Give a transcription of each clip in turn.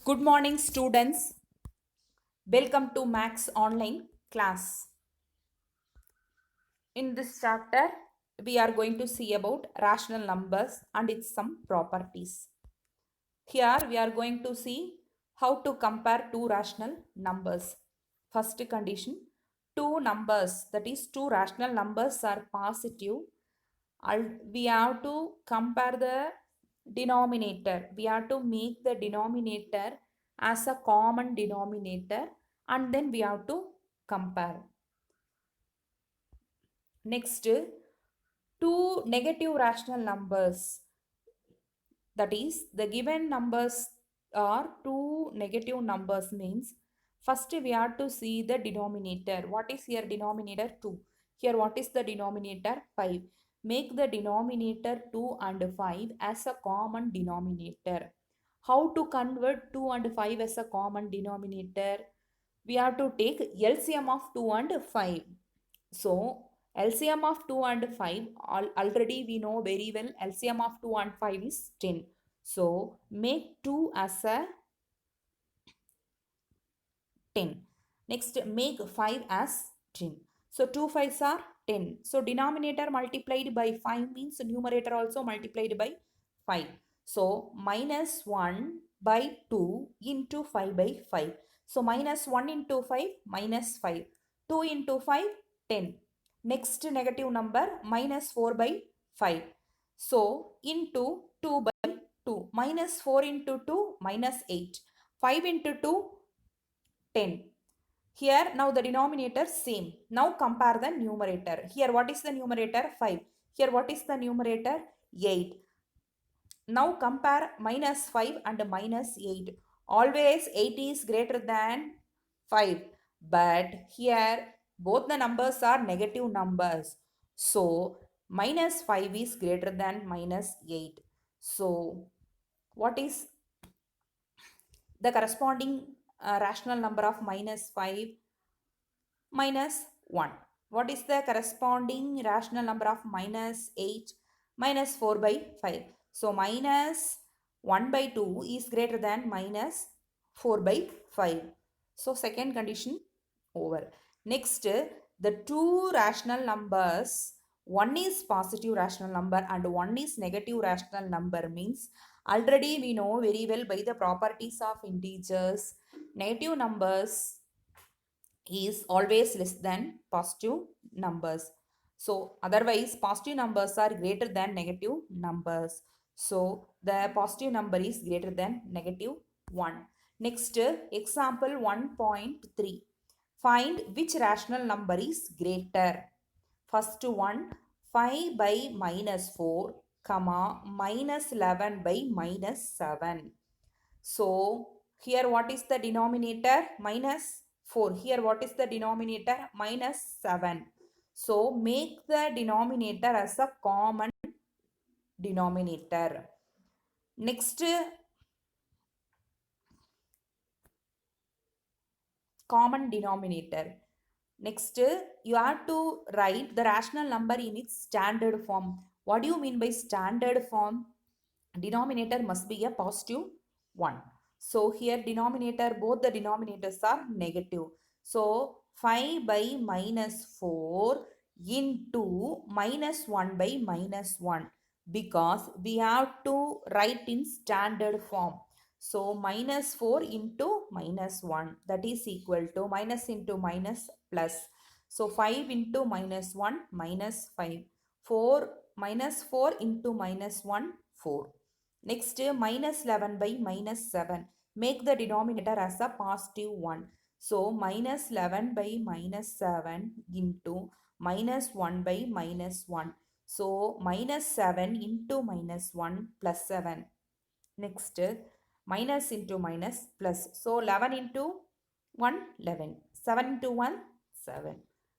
Good morning, students. Welcome to Max Online class. In this chapter, we are going to see about rational numbers and its some properties. Here, we are going to see how to compare two rational numbers. First condition, two numbers, that is, two rational numbers are positive. We have to compare the denominator. We have to make the denominator as a common denominator and then we have to compare. Next, two negative rational numbers. That is, the given numbers are two negative numbers means first we have to see the denominator. What is here denominator? 2. Here what is the denominator? 5. Make the denominator 2 and 5 as a common denominator. How to convert 2 and 5 as a common denominator? We have to take LCM of 2 and 5. So LCM of 2 and 5, already we know very well LCM of 2 and 5 is 10. So make 2 as a 10. Next make 5 as 10. So 2 5s are 10. So denominator multiplied by 5 means numerator also multiplied by 5. So minus 1 by 2 into 5 by 5. So minus 1 into 5 minus 5. 2 into 5 10. Next negative number minus 4 by 5. So into 2 by 2. Minus 4 into 2 minus 8. 5 into 2 10. Here now the denominator same. Now compare the numerator. Here what is the numerator? 5. Here what is the numerator? 8. Now compare minus 5 and minus 8. Always 8 is greater than 5. But here both the numbers are negative numbers. So minus 5 is greater than minus 8. So what is the corresponding rational number of minus 5? Minus 1. What is the corresponding rational number of minus 8? Minus 4 by 5. So minus 1 by 2 is greater than minus 4 by 5. So second condition over. Next, the two rational numbers, one is positive rational number and one is negative rational number means already we know very well by the properties of integers, negative numbers is always less than positive numbers. So otherwise positive numbers are greater than negative numbers. So the positive number is greater than negative 1. Next example 1.3. Find which rational number is greater. First one 5 by minus 4 comma minus 11 by minus 7. So here what is the denominator? Minus 4. Here what is the denominator? Minus 7. So make the denominator as a common denominator. Next, common denominator. Next, you have to write the rational number in its standard form. What do you mean by standard form? Denominator must be a positive 1. So here denominator, both the denominators are negative. So 5 by minus 4 into minus 1 by minus 1 because we have to write in standard form. So minus 4 into minus 1 that is equal to minus into minus plus. So 5 into minus 1 minus 5. 4 minus 4 into minus 1 4. Next, minus 11 by minus 7. Make the denominator as a positive 1. So, minus 11 by minus 7 into minus 1 by minus 1. So, minus 7 into minus 1 plus 7. Next, minus into minus plus. So, 11 into 1, 11. 7 into 1, 7.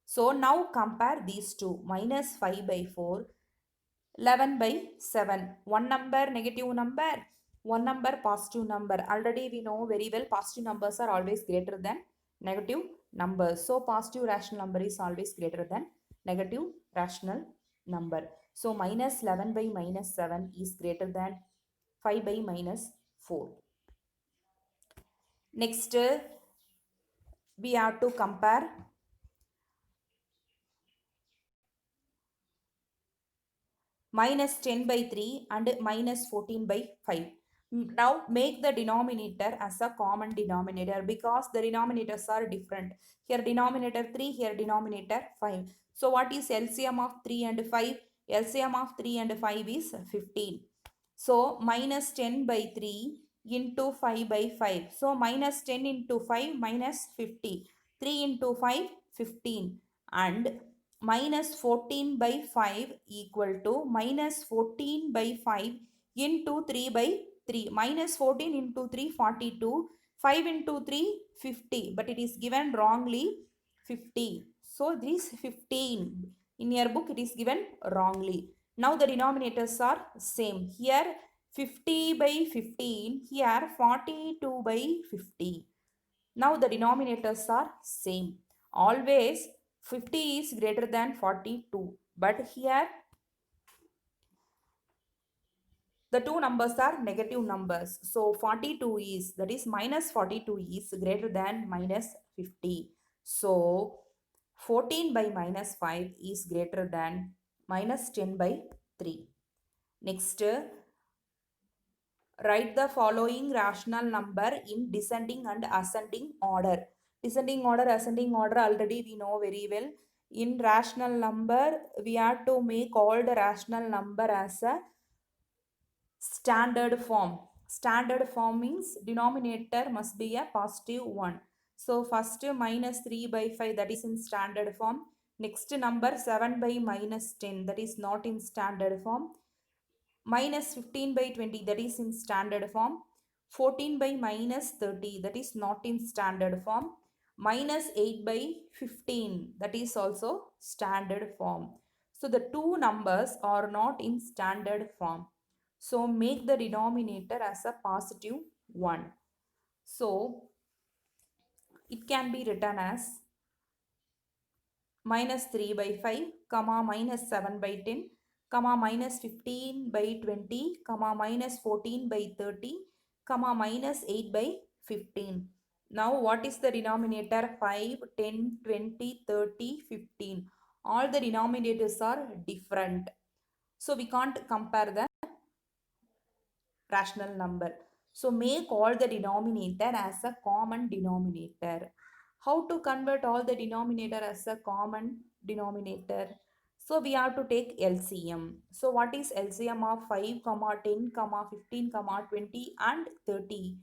So, now compare these two. Minus 5 by 4, 11 by 7. One number negative number, one number positive number. Already we know very well positive numbers are always greater than negative numbers. So positive rational number is always greater than negative rational number. So minus 11 by minus 7 is greater than 5 by minus 4. Next, we have to compare minus 10 by 3 and minus 14 by 5. Now make the denominator as a common denominator because the denominators are different. Here denominator 3, here denominator 5. So what is LCM of 3 and 5? LCM of 3 and 5 is 15. So minus 10 by 3 into 5 by 5. So minus 10 into 5 minus 50. 3 into 5, 15. And minus 14 by 5 equal to minus 14 by 5 into 3 by 3. Minus 14 into 3, 42. 5 into 3, 50. But it is given wrongly 50. So this 15. In your book it is given wrongly. Now the denominators are same. Here 50 by 15. Here 42 by 50. Now the denominators are same. Always 50 is greater than 42. But here the two numbers are negative numbers. So 42 is, that is minus 42 is greater than minus 50. So 14 by minus 5 is greater than minus 10 by 3. Next, write the following rational number in descending and ascending order. Descending order, ascending order already we know very well. In rational number, we have to make all the rational number as a standard form. Standard form means denominator must be a positive one. So first minus 3 by 5, that is in standard form. Next number 7 by minus 10, that is not in standard form. Minus 15 by 20, that is in standard form. 14 by minus 30, that is not in standard form. Minus 8 by 15, that is also standard form. So the two numbers are not in standard form. So make the denominator as a positive 1. So it can be written as minus 3 by 5, comma minus 7 by 10, comma minus 15 by 20, comma minus 14 by 30, comma minus 8 by 15. Now what is the denominator? 5, 10, 20, 30, 15. All the denominators are different. So we can't compare the rational number. So make all the denominator as a common denominator. How to convert all the denominator as a common denominator? So we have to take LCM. So what is LCM of 5, 10, 15, 20 and 30?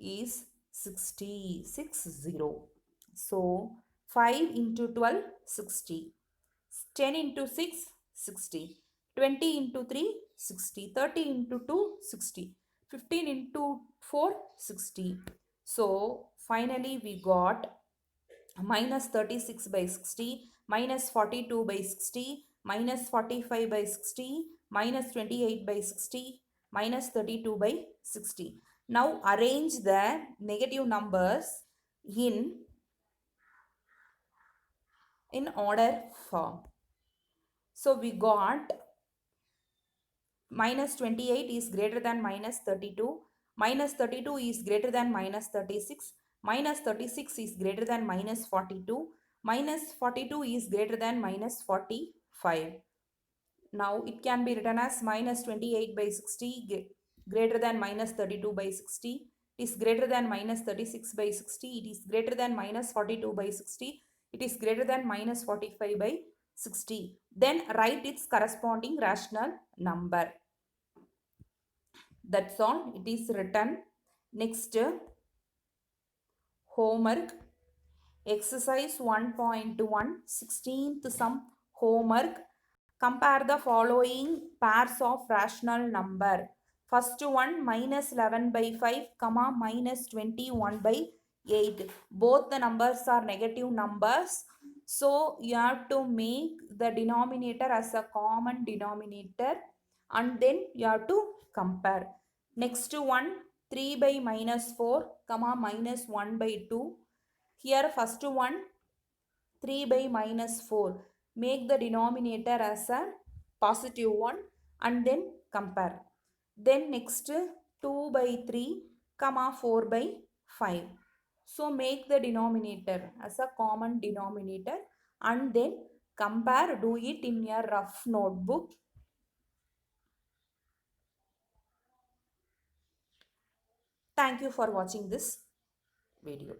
Is 60, 60. So 5 into 12, 60. 10 into 6, 60. 20 into 3, 60. 30 into 2, 60. 15 into 4, 60. So finally we got minus 36 by 60, minus 42 by 60, minus 45 by 60, minus 28 by 60, minus 32 by 60. Now arrange the negative numbers in order form. So we got minus 28 is greater than minus 32, minus 32 is greater than minus 36, minus 36 is greater than minus 42, minus 42 is greater than minus 45. Now it can be written as minus 28 by 60 greater than minus 32 by 60. It is greater than minus 36 by 60. It is greater than minus 42 by 60. It is greater than minus 45 by 60. Then write its corresponding rational number. That's all. It is written. Next, homework. Exercise 1.1, 16th sum homework. Compare the following pairs of rational number. First one minus 11 by 5, comma minus 21 by 8. Both the numbers are negative numbers. So you have to make the denominator as a common denominator and then you have to compare. Next one 3 by minus 4, comma minus 1 by 2. Here first one 3 by minus 4. Make the denominator as a positive one and then compare. Then next 2 by 3, comma 4 by 5. So make the denominator as a common denominator and then compare, do it in your rough notebook. Thank you for watching this video.